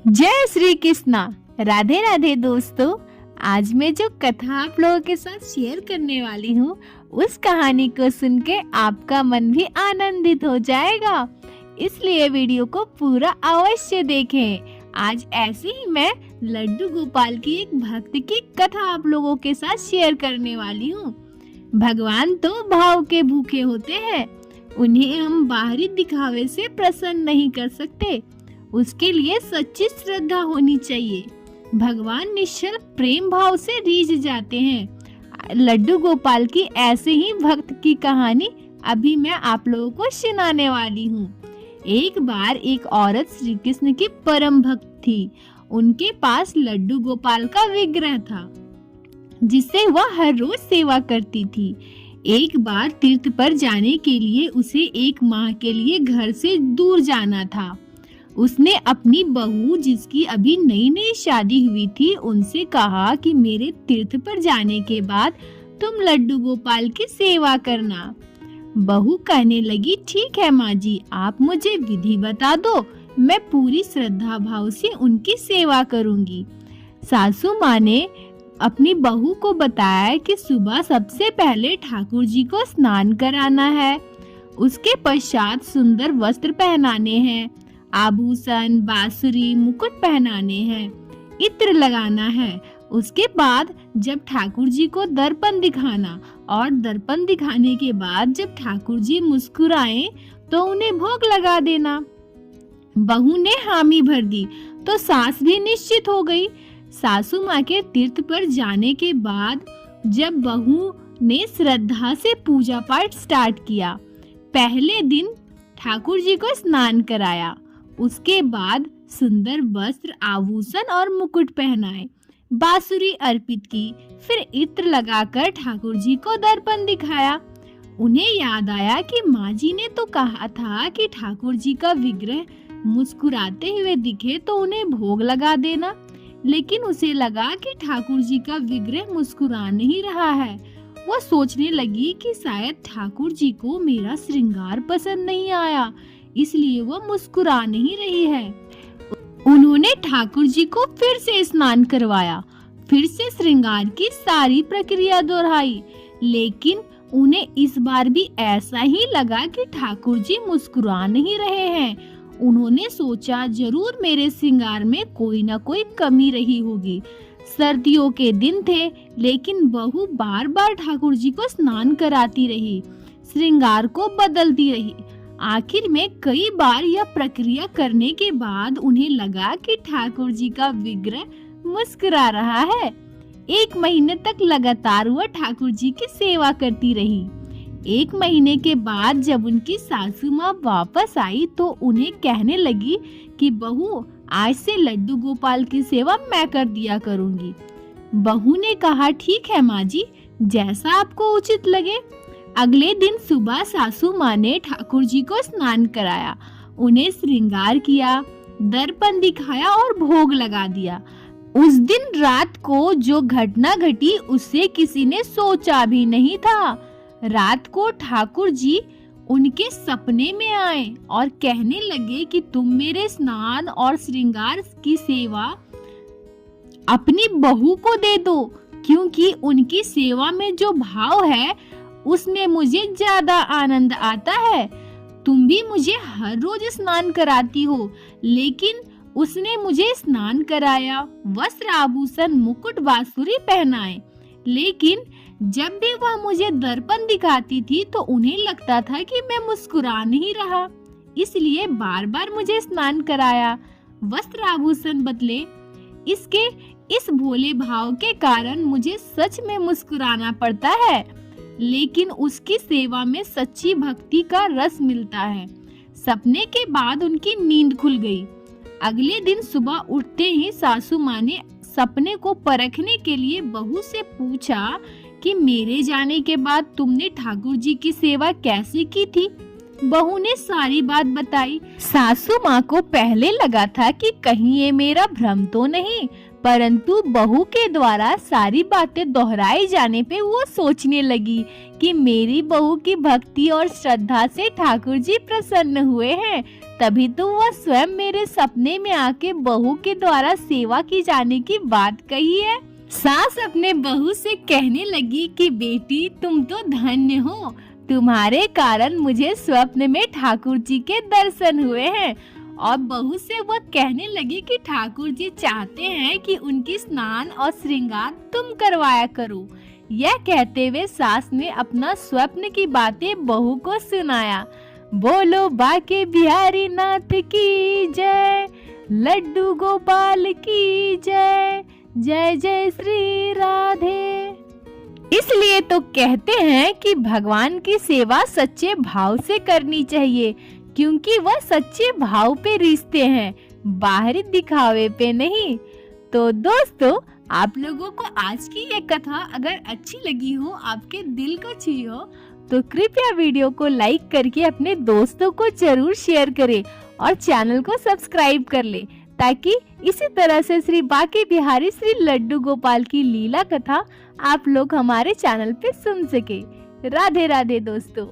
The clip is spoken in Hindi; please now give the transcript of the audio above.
जय श्री कृष्णा। राधे राधे दोस्तों। आज मैं जो कथा आप लोगों के साथ शेयर करने वाली हूँ, उस कहानी को सुन के आपका मन भी आनंदित हो जाएगा, इसलिए वीडियो को पूरा अवश्य देखें। आज ऐसे ही मैं लड्डू गोपाल की एक भक्त की कथा आप लोगों के साथ शेयर करने वाली हूँ। भगवान तो भाव के भूखे होते हैं, उन्हें हम बाहरी दिखावे से प्रसन्न नहीं कर सकते। उसके लिए सच्ची श्रद्धा होनी चाहिए। भगवान निश्चल प्रेम भाव से रीझ जाते हैं। लड्डू गोपाल की ऐसे ही भक्त की कहानी अभी मैं आप लोगों को सुनाने वाली हूँ। एक बार एक औरत श्री कृष्ण की परम भक्त थी। उनके पास लड्डू गोपाल का विग्रह था, जिसे वह हर रोज सेवा करती थी। एक बार तीर्थ पर जाने के लिए उसे 1 माह के लिए घर से दूर जाना था। उसने अपनी बहू, जिसकी अभी नई नई शादी हुई थी, उनसे कहा कि मेरे तीर्थ पर जाने के बाद तुम लड्डू गोपाल की सेवा करना। बहू कहने लगी, ठीक है माँ जी, आप मुझे विधि बता दो, मैं पूरी श्रद्धा भाव से उनकी सेवा करूंगी। सासू माँ ने अपनी बहू को बताया कि सुबह सबसे पहले ठाकुर जी को स्नान कराना है, उसके पश्चात सुंदर वस्त्र पहनाने हैं, आभूषण, बांसुरी, मुकुट पहनाने हैं, इत्र लगाना है। उसके बाद जब ठाकुर जी को दर्पण दिखाना, और दर्पण दिखाने के बाद जब ठाकुर जी मुस्कुराएं तो उन्हें भोग लगा देना। बहू ने हामी भर दी तो सास भी निश्चित हो गई। सासू माँ के तीर्थ पर जाने के बाद जब बहू ने श्रद्धा से पूजा पाठ स्टार्ट किया, पहले दिन ठाकुर जी को स्नान कराया, उसके बाद सुंदर वस्त्र, आभूषण और मुकुट पहनाए, बांसुरी अर्पित की, फिर इत्र लगाकर ठाकुर जी को दर्पण दिखाया। उन्हें याद आया कि माँ जी ने तो कहा था कि ठाकुर जी का विग्रह मुस्कुराते हुए दिखे तो उन्हें भोग लगा देना, लेकिन उसे लगा कि ठाकुर जी का विग्रह मुस्कुरा नहीं रहा है। वह सोचने लगी कि शायद ठाकुर जी को मेरा श्रृंगार पसंद नहीं आया, इसलिए वह मुस्कुरा नहीं रही है। उन्होंने ठाकुर जी को फिर से स्नान करवाया, फिर से श्रृंगार की सारी प्रक्रिया दोहराई, लेकिन उन्हें इस बार भी ऐसा ही लगा कि ठाकुर जी मुस्कुरा नहीं रहे हैं। उन्होंने सोचा, जरूर मेरे श्रृंगार में कोई ना कोई कमी रही होगी। सर्दियों के दिन थे, लेकिन बहू बार बार ठाकुर जी को स्नान कराती रही, श्रृंगार को बदलती रही। आखिर में कई बार यह प्रक्रिया करने के बाद उन्हें लगा कि ठाकुर जी का विग्रह मुस्कुरा रहा है। 1 महीने तक लगातार वह ठाकुर जी की सेवा करती रही। 1 महीने के बाद जब उनकी सासू माँ वापस आई तो उन्हें कहने लगी कि बहू, आज से लड्डू गोपाल की सेवा मैं कर दिया करूंगी। बहू ने कहा, ठीक है माँ जी, जैसा आपको उचित लगे। अगले दिन सुबह सासू माँ ने ठाकुर जी को स्नान कराया, उन्हें श्रृंगार किया, दर्पण दिखाया और भोग लगा दिया। उस दिन रात को जो घटना घटी उससे किसी ने सोचा भी नहीं था। रात को ठाकुर जी उनके सपने में आए और कहने लगे कि तुम मेरे स्नान और श्रृंगार की सेवा अपनी बहू को दे दो, क्योंकि उनकी सेवा में जो भाव है उसमें मुझे ज्यादा आनंद आता है। तुम भी मुझे हर रोज स्नान कराती हो, लेकिन उसने मुझे स्नान कराया, वस्त्र, आभूषण, मुकुट, बांसुरी पहनाए, लेकिन जब भी वह मुझे दर्पण दिखाती थी तो उन्हें लगता था कि मैं मुस्कुरा नहीं रहा, इसलिए बार बार मुझे स्नान कराया, वस्त्र आभूषण बदले। इसके इस भोले भाव के कारण मुझे सच में मुस्कुराना पड़ता है, लेकिन उसकी सेवा में सच्ची भक्ति का रस मिलता है। सपने के बाद उनकी नींद खुल गई। अगले दिन सुबह उठते ही सासू माँ ने सपने को परखने के लिए बहू से पूछा कि मेरे जाने के बाद तुमने ठाकुर जी की सेवा कैसे की थी। बहू ने सारी बात बताई। सासू माँ को पहले लगा था कि कहीं ये मेरा भ्रम तो नहीं, परंतु बहू के द्वारा सारी बातें दोहराए जाने पे वो सोचने लगी कि मेरी बहू की भक्ति और श्रद्धा से ठाकुर जी प्रसन्न हुए हैं, तभी तो वह स्वयं मेरे सपने में आके बहू के द्वारा सेवा की जाने की बात कही है। सास अपने बहू से कहने लगी कि बेटी तुम तो धन्य हो, तुम्हारे कारण मुझे स्वप्न में ठाकुर जी के दर्शन हुए हैं। और बहू से वह कहने लगी कि ठाकुर जी चाहते हैं कि उनकी स्नान और श्रृंगार तुम करवाया करो। यह कहते हुए सास ने अपना स्वप्न की बातें बहू को सुनाया। बोलो बाके बिहारी नाथ की जय, लड्डू गोपाल की जय, जय जय श्री राधे। इसलिए तो कहते हैं कि भगवान की सेवा सच्चे भाव से करनी चाहिए, क्योंकि वह सच्चे भाव पे रिश्ते हैं, बाहरी दिखावे पे नहीं। तो दोस्तों, आप लोगों को आज की ये कथा अगर अच्छी लगी हो, आपके दिल को छुई हो, तो कृपया वीडियो को लाइक करके अपने दोस्तों को जरूर शेयर करें और चैनल को सब्सक्राइब कर ले, ताकि इसी तरह से श्री बाके बिहारी श्री लड्डू गोपाल की लीला कथा आप लोग हमारे चैनल पे सुन सके। राधे राधे दोस्तों।